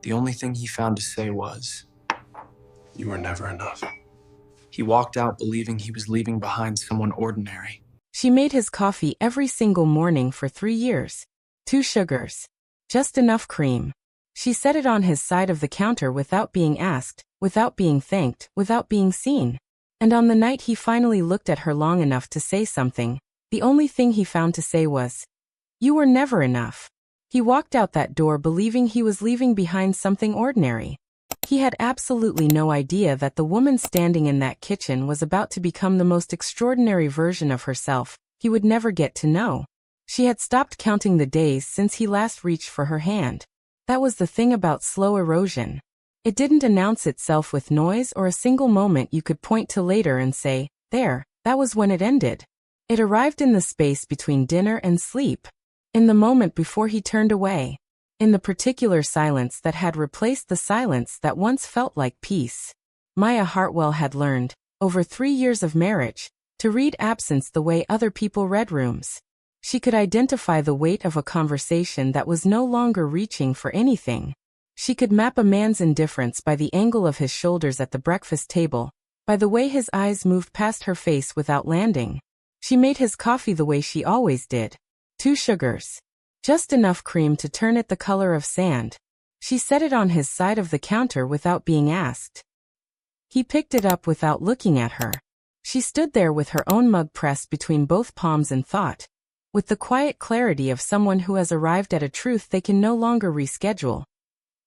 The only thing he found to say was, "You were never enough." he walked out believing he was leaving behind someone ordinary. She made his coffee every single morning for 3 years. 2 sugars. Just enough cream. She set it on his side of the counter without being asked, without being thanked, without being seen. And on the night he finally looked at her long enough to say something, the only thing he found to say was, "You were never enough." He walked out that door believing he was leaving behind something ordinary. He had absolutely no idea that the woman standing in that kitchen was about to become the most extraordinary version of herself he would never get to know. She had stopped counting the days since he last reached for her hand. That was the thing about slow erosion. It didn't announce itself with noise or a single moment you could point to later and say, "There, that was when it ended." It arrived in the space between dinner and sleep. In the moment before he turned away. In the particular silence that had replaced the silence that once felt like peace. Maya Hartwell had learned, over 3 years of marriage, to read absence the way other people read rooms. She could identify the weight of a conversation that was no longer reaching for anything. She could map a man's indifference by the angle of his shoulders at the breakfast table, by the way his eyes moved past her face without landing. She made his coffee the way she always did. 2 sugars. Just enough cream to turn it the color of sand. She set it on his side of the counter without being asked. He picked it up without looking at her. She stood there with her own mug pressed between both palms and thought, with the quiet clarity of someone who has arrived at a truth they can no longer reschedule.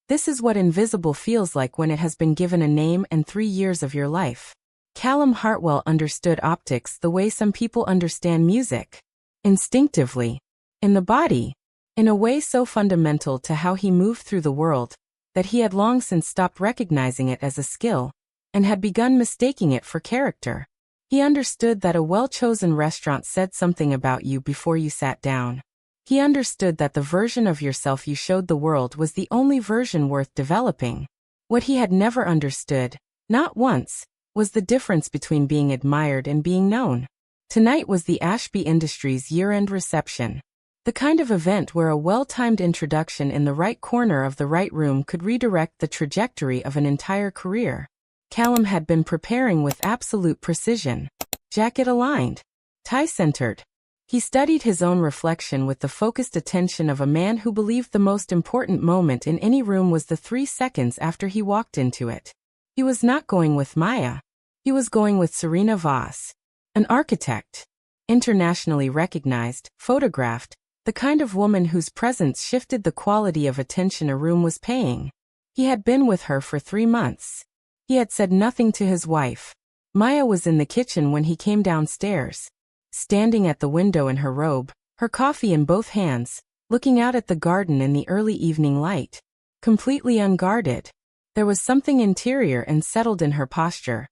This is what invisible feels like when it has been given a name and 3 years of your life. Callum Hartwell understood optics the way some people understand music. Instinctively. In the body. In a way so fundamental to how he moved through the world, that he had long since stopped recognizing it as a skill, and had begun mistaking it for character. He understood that a well-chosen restaurant said something about you before you sat down. He understood that the version of yourself you showed the world was the only version worth developing. What he had never understood, not once, was the difference between being admired and being known. Tonight was the Ashby Industries year-end reception. The kind of event where a well-timed introduction in the right corner of the right room could redirect the trajectory of an entire career. Callum had been preparing with absolute precision. Jacket aligned. Tie centered. He studied his own reflection with the focused attention of a man who believed the most important moment in any room was the 3 seconds after he walked into it. He was not going with Maya. He was going with Serena Voss. An architect. Internationally recognized, photographed, the kind of woman whose presence shifted the quality of attention a room was paying. He had been with her for 3 months. He had said nothing to his wife. Maya was in the kitchen when he came downstairs. Standing at the window in her robe, her coffee in both hands, looking out at the garden in the early evening light. Completely unguarded. There was something interior and settled in her posture.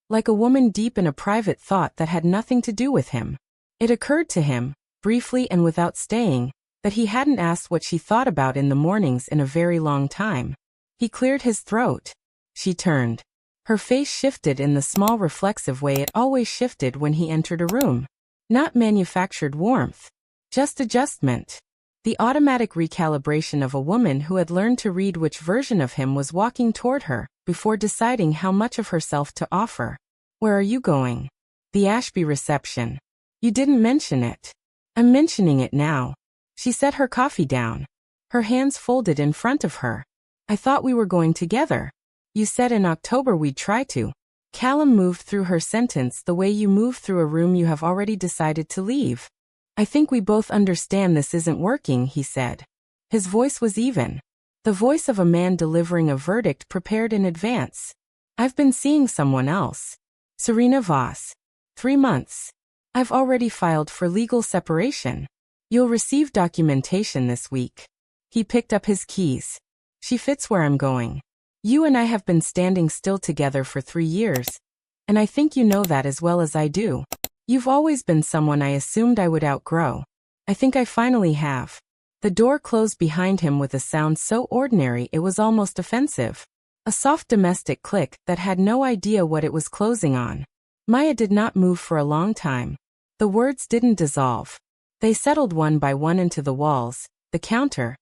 Like a woman deep in a private thought that had nothing to do with him. It occurred to him, briefly and without staying, that he hadn't asked what she thought about in the mornings in a very long time. He cleared his throat. She turned. Her face shifted in the small reflexive way it always shifted when he entered a room. Not manufactured warmth. Just adjustment. The automatic recalibration of a woman who had learned to read which version of him was walking toward her, before deciding how much of herself to offer. "Where are you going?" "The Ashby reception." "You didn't mention it." "I'm mentioning it now." She set her coffee down. Her hands folded in front of her. "I thought we were going together. You said in October we'd try to." Callum moved through her sentence the way you move through a room you have already decided to leave. "I think we both understand this isn't working," he said. His voice was even. The voice of a man delivering a verdict prepared in advance. "I've been seeing someone else. Serena Voss. 3 months. I've already filed for legal separation. You'll receive documentation this week." He picked up his keys. "She fits where I'm going. You and I have been standing still together for 3 years, and I think you know that as well as I do. You've always been someone I assumed I would outgrow. I think I finally have." The door closed behind him with a sound so ordinary it was almost offensive. A soft domestic click that had no idea what it was closing on. Maya did not move for a long time. The words didn't dissolve. They settled one by one into the walls, the counter,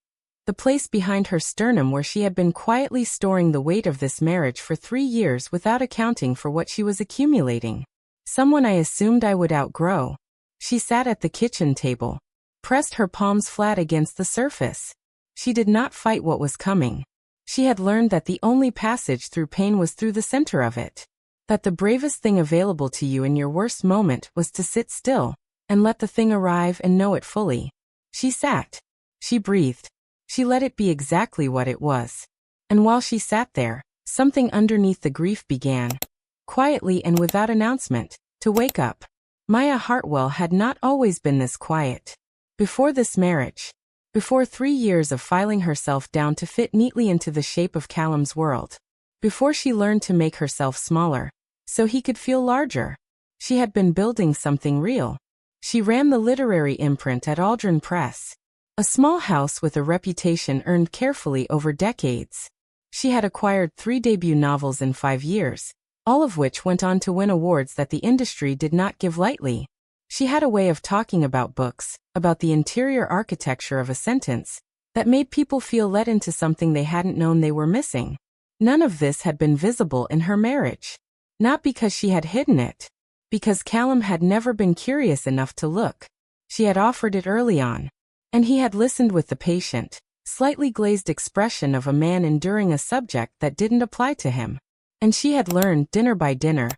the place behind her sternum where she had been quietly storing the weight of this marriage for 3 years without accounting for what she was accumulating. Someone I assumed I would outgrow. She sat at the kitchen table, pressed her palms flat against the surface. She did not fight what was coming. She had learned that the only passage through pain was through the center of it. That the bravest thing available to you in your worst moment was to sit still and let the thing arrive and know it fully. She sat. She breathed. She let it be exactly what it was. And while she sat there, something underneath the grief began, quietly and without announcement, to wake up. Maya Hartwell had not always been this quiet. Before this marriage, before 3 years of filing herself down to fit neatly into the shape of Callum's world, before she learned to make herself smaller, so he could feel larger, she had been building something real. She ran the literary imprint at Aldrin Press, a small house with a reputation earned carefully over decades. She had acquired 3 debut novels in 5 years, all of which went on to win awards that the industry did not give lightly. She had a way of talking about books, about the interior architecture of a sentence, that made people feel let into something they hadn't known they were missing. None of this had been visible in her marriage. Not because she had hidden it. Because Callum had never been curious enough to look. She had offered it early on. And he had listened with the patient, slightly glazed expression of a man enduring a subject that didn't apply to him. And she had learned, dinner by dinner,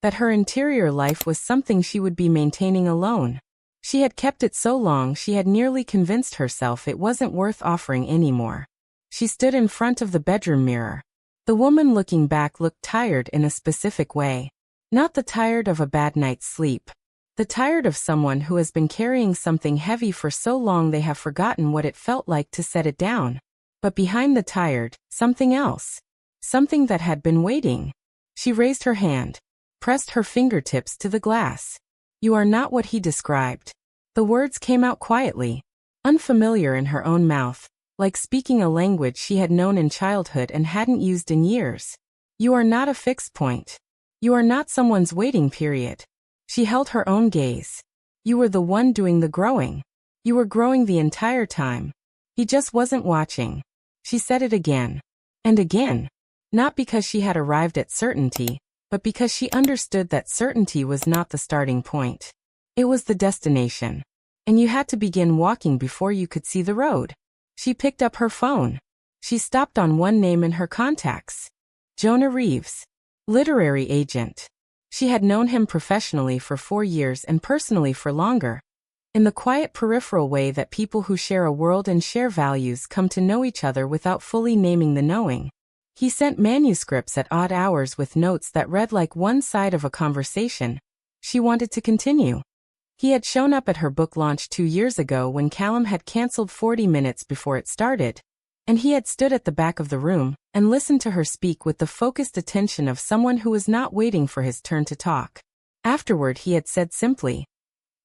that her interior life was something she would be maintaining alone. She had kept it so long she had nearly convinced herself it wasn't worth offering anymore. She stood in front of the bedroom mirror. The woman looking back looked tired in a specific way. Not the tired of a bad night's sleep. The tired of someone who has been carrying something heavy for so long they have forgotten what it felt like to set it down. But behind the tired, something else. Something that had been waiting. She raised her hand, pressed her fingertips to the glass. You are not what he described. The words came out quietly, unfamiliar in her own mouth, like speaking a language she had known in childhood and hadn't used in years. You are not a fixed point. You are not someone's waiting period. She held her own gaze. You were the one doing the growing. You were growing the entire time. He just wasn't watching. She said it again. And again. Not because she had arrived at certainty, but because she understood that certainty was not the starting point. It was the destination. And you had to begin walking before you could see the road. She picked up her phone. She stopped on one name in her contacts. Jonah Reeves. Literary agent. She had known him professionally for 4 years and personally for longer. In the quiet peripheral way that people who share a world and share values come to know each other without fully naming the knowing. He sent manuscripts at odd hours with notes that read like one side of a conversation. She wanted to continue. He had shown up at her book launch 2 years ago when Callum had canceled 40 minutes before it started. And he had stood at the back of the room and listened to her speak with the focused attention of someone who was not waiting for his turn to talk. Afterward he had said simply,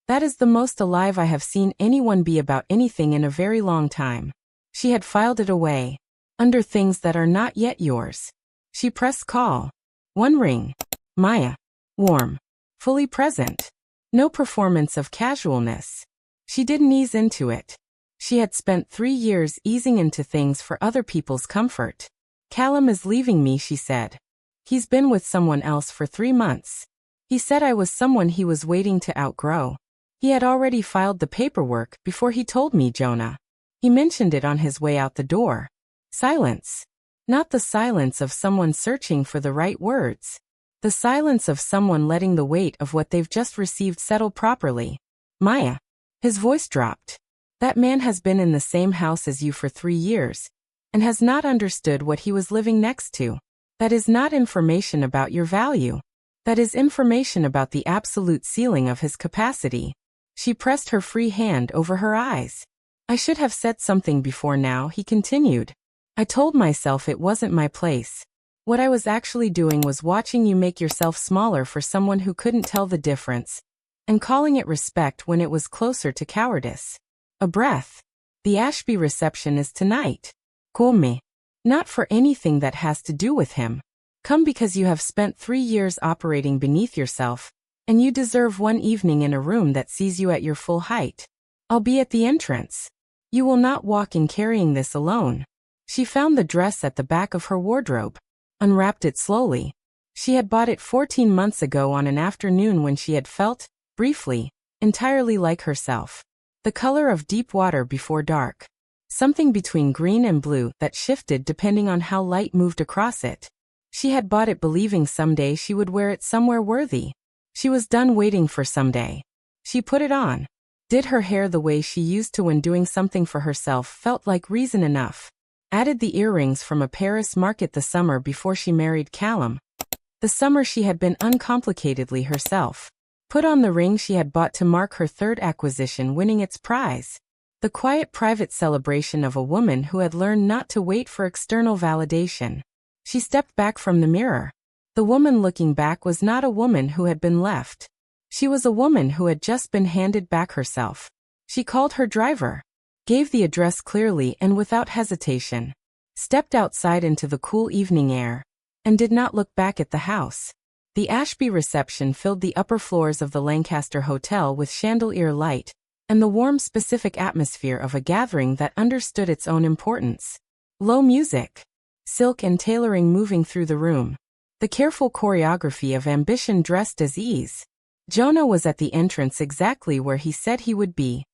"That is the most alive I have seen anyone be about anything in a very long time." She had filed it away. Under things that are not yet yours. She pressed call. 1 ring. Maya. Warm. Fully present. No performance of casualness. She didn't ease into it. She had spent 3 years easing into things for other people's comfort. Callum is leaving me, she said. He's been with someone else for 3 months. He said I was someone he was waiting to outgrow. He had already filed the paperwork before he told me, Jonah. He mentioned it on his way out the door. Silence. Not the silence of someone searching for the right words. The silence of someone letting the weight of what they've just received settle properly. Maya. His voice dropped. That man has been in the same house as you for 3 years, and has not understood what he was living next to. That is not information about your value. That is information about the absolute ceiling of his capacity. She pressed her free hand over her eyes. I should have said something before now, he continued. I told myself it wasn't my place. What I was actually doing was watching you make yourself smaller for someone who couldn't tell the difference, and calling it respect when it was closer to cowardice. A breath. The Ashby reception is tonight. Come. Not for anything that has to do with him. Come because you have spent 3 years operating beneath yourself, and you deserve one evening in a room that sees you at your full height. I'll be at the entrance. You will not walk in carrying this alone. She found the dress at the back of her wardrobe, unwrapped it slowly. She had bought it 14 months ago on an afternoon when she had felt, briefly, entirely like herself. The color of deep water before dark. Something between green and blue that shifted depending on how light moved across it. She had bought it believing someday she would wear it somewhere worthy. She was done waiting for someday. She put it on. Did her hair the way she used to when doing something for herself felt like reason enough. Added the earrings from a Paris market the summer before she married Callum. The summer she had been uncomplicatedly herself. Put on the ring she had bought to mark her third acquisition winning its prize. The quiet private celebration of a woman who had learned not to wait for external validation. She stepped back from the mirror. The woman looking back was not a woman who had been left. She was a woman who had just been handed back herself. She called her driver. Gave the address clearly and without hesitation. Stepped outside into the cool evening air. And did not look back at the house. The Ashby reception filled the upper floors of the Lancaster Hotel with chandelier light, and the warm specific atmosphere of a gathering that understood its own importance. Low music. Silk and tailoring moving through the room. The careful choreography of ambition dressed as ease. Jonah was at the entrance exactly where he said he would be.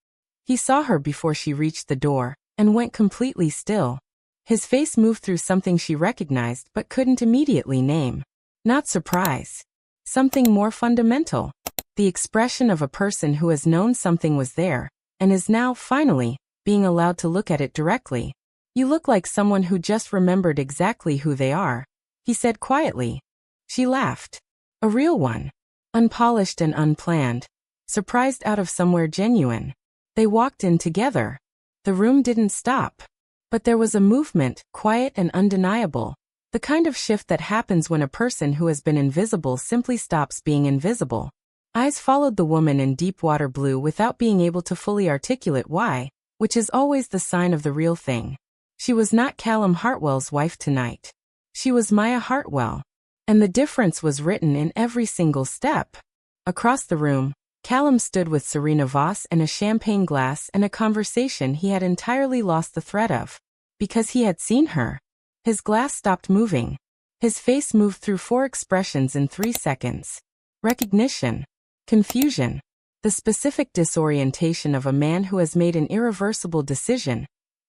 He saw her before she reached the door, and went completely still. His face moved through something she recognized but couldn't immediately name. Not surprise. Something more fundamental. The expression of a person who has known something was there, and is now, finally, being allowed to look at it directly. You look like someone who just remembered exactly who they are, he said quietly. She laughed. A real one. Unpolished and unplanned. Surprised out of somewhere genuine. They walked in together. The room didn't stop. But there was a movement, quiet and undeniable. The kind of shift that happens when a person who has been invisible simply stops being invisible. Eyes followed the woman in deep water blue without being able to fully articulate why, which is always the sign of the real thing. She was not Callum Hartwell's wife tonight. She was Maya Hartwell. And the difference was written in every single step. Across the room, Callum stood with Serena Voss and a champagne glass and a conversation he had entirely lost the thread of. Because he had seen her. His glass stopped moving. His face moved through 4 expressions in 3 seconds. Recognition. Confusion. The specific disorientation of a man who has made an irreversible decision,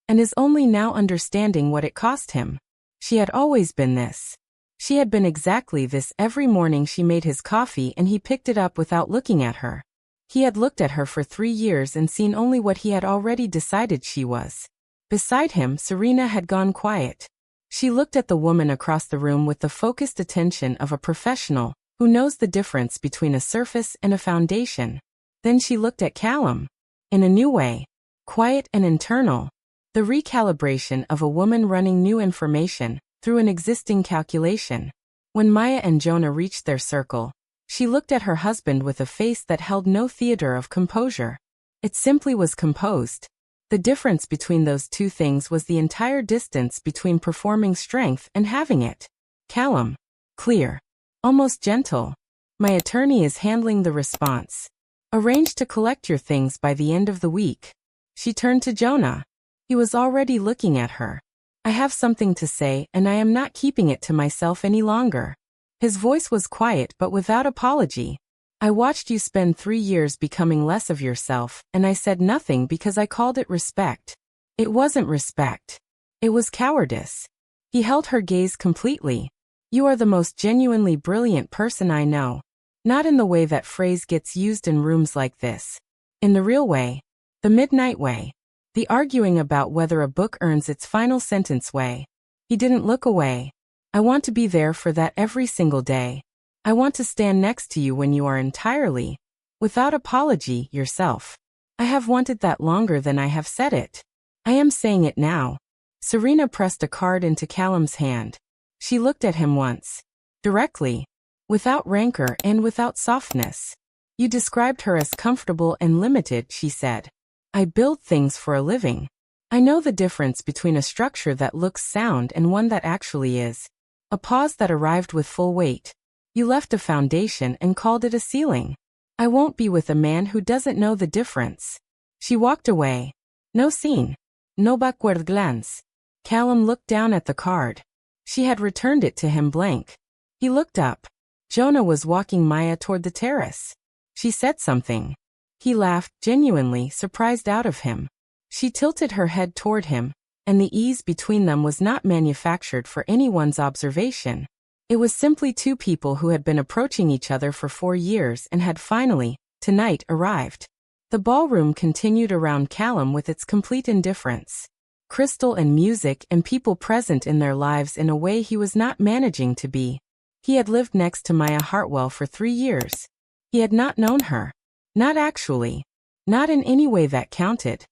and is only now understanding what it cost him. She had always been this. She had been exactly this every morning she made his coffee and he picked it up without looking at her. He had looked at her for 3 years and seen only what he had already decided she was. Beside him, Serena had gone quiet. She looked at the woman across the room with the focused attention of a professional who knows the difference between a surface and a foundation. Then she looked at Callum. In a new way. Quiet and internal. The recalibration of a woman running new information through an existing calculation. When Maya and Jonah reached their circle, she looked at her husband with a face that held no theater of composure. It simply was composed. The difference between those two things was the entire distance between performing strength and having it. Callum. Clear. Almost gentle. My attorney is handling the response. Arrange to collect your things by the end of the week. She turned to Jonah. He was already looking at her. I have something to say and I am not keeping it to myself any longer. His voice was quiet but without apology. I watched you spend 3 years becoming less of yourself, and I said nothing because I called it respect. It wasn't respect. It was cowardice. He held her gaze completely. You are the most genuinely brilliant person I know. Not in the way that phrase gets used in rooms like this. In the real way. The midnight way. The arguing about whether a book earns its final sentence way. He didn't look away. I want to be there for that every single day. I want to stand next to you when you are entirely, without apology, yourself. I have wanted that longer than I have said it. I am saying it now. Serena pressed a card into Callum's hand. She looked at him once. Directly. Without rancor and without softness. You described her as comfortable and limited, she said. I build things for a living. I know the difference between a structure that looks sound and one that actually is. A pause that arrived with full weight. You left a foundation and called it a ceiling. I won't be with a man who doesn't know the difference. She walked away. No scene. No backward glance. Callum looked down at the card. She had returned it to him blank. He looked up. Jonah was walking Maya toward the terrace. She said something. He laughed, genuinely surprised out of him. She tilted her head toward him, and the ease between them was not manufactured for anyone's observation. It was simply two people who had been approaching each other for 4 years and had finally, tonight, arrived. The ballroom continued around Callum with its complete indifference. Crystal and music and people present in their lives in a way he was not managing to be. He had lived next to Maya Hartwell for 3 years. He had not known her. Not actually. Not in any way that counted.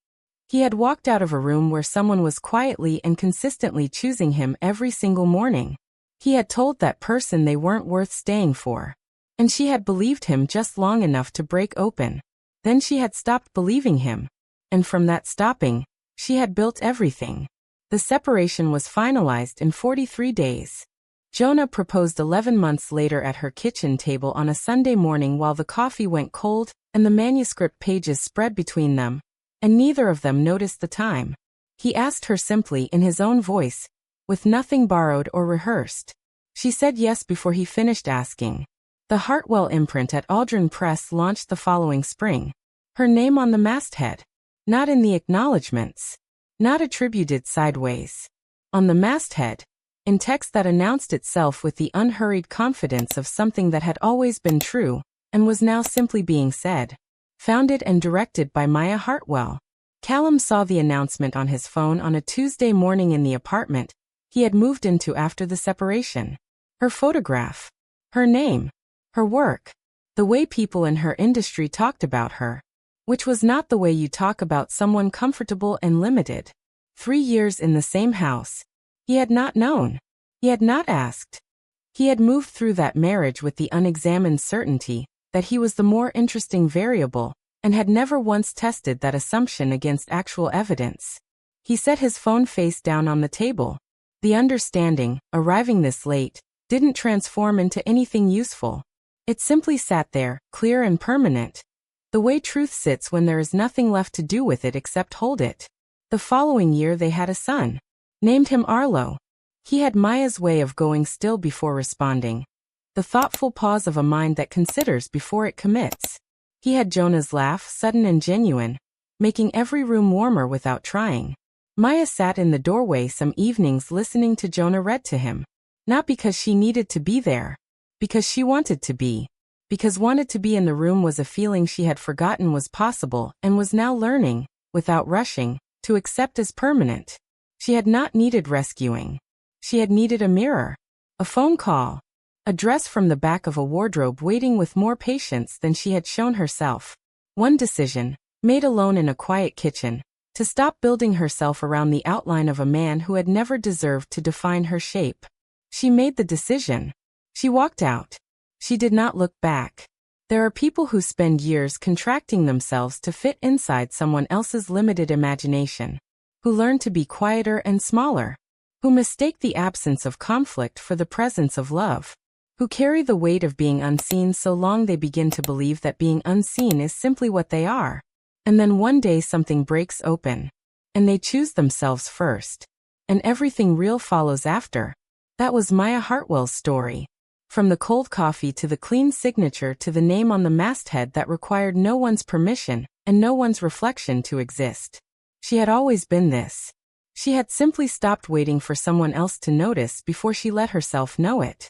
He had walked out of a room where someone was quietly and consistently choosing him every single morning. He had told that person they weren't worth staying for. And she had believed him just long enough to break open. Then she had stopped believing him. And from that stopping, she had built everything. The separation was finalized in 43 days. Jonah proposed 11 months later at her kitchen table on a Sunday morning while the coffee went cold and the manuscript pages spread between them, and neither of them noticed the time. He asked her simply in his own voice, with nothing borrowed or rehearsed. She said yes before he finished asking. The Hartwell imprint at Aldrin Press launched the following spring. Her name on the masthead. Not in the acknowledgments. Not attributed sideways. On the masthead. In text that announced itself with the unhurried confidence of something that had always been true, and was now simply being said. Founded and directed by Maya Hartwell. Callum saw the announcement on his phone on a Tuesday morning in the apartment he had moved into after the separation. Her photograph. Her name. Her work. The way people in her industry talked about her. Which was not the way you talk about someone comfortable and limited. 3 years in the same house. He had not known. He had not asked. He had moved through that marriage with the unexamined certainty that he was the more interesting variable, and had never once tested that assumption against actual evidence. He set his phone face down on the table. The understanding, arriving this late, didn't transform into anything useful. It simply sat there, clear and permanent. The way truth sits when there is nothing left to do with it except hold it. The following year they had a son. Named him Arlo. He had Maya's way of going still before responding. The thoughtful pause of a mind that considers before it commits. He had Jonah's laugh, sudden and genuine, making every room warmer without trying. Maya sat in the doorway some evenings listening to Jonah read to him. Not because she needed to be there. Because she wanted to be. Because wanted to be in the room was a feeling she had forgotten was possible and was now learning, without rushing, to accept as permanent. She had not needed rescuing. She had needed a mirror. A phone call. A dress from the back of a wardrobe waiting with more patience than she had shown herself. One decision, made alone in a quiet kitchen, to stop building herself around the outline of a man who had never deserved to define her shape. She made the decision. She walked out. She did not look back. There are people who spend years contracting themselves to fit inside someone else's limited imagination. Who learn to be quieter and smaller. Who mistake the absence of conflict for the presence of love. Who carry the weight of being unseen so long they begin to believe that being unseen is simply what they are. And then one day something breaks open. And they choose themselves first. And everything real follows after. That was Maya Hartwell's story. From the cold coffee to the clean signature to the name on the masthead that required no one's permission and no one's reflection to exist. She had always been this. She had simply stopped waiting for someone else to notice before she let herself know it.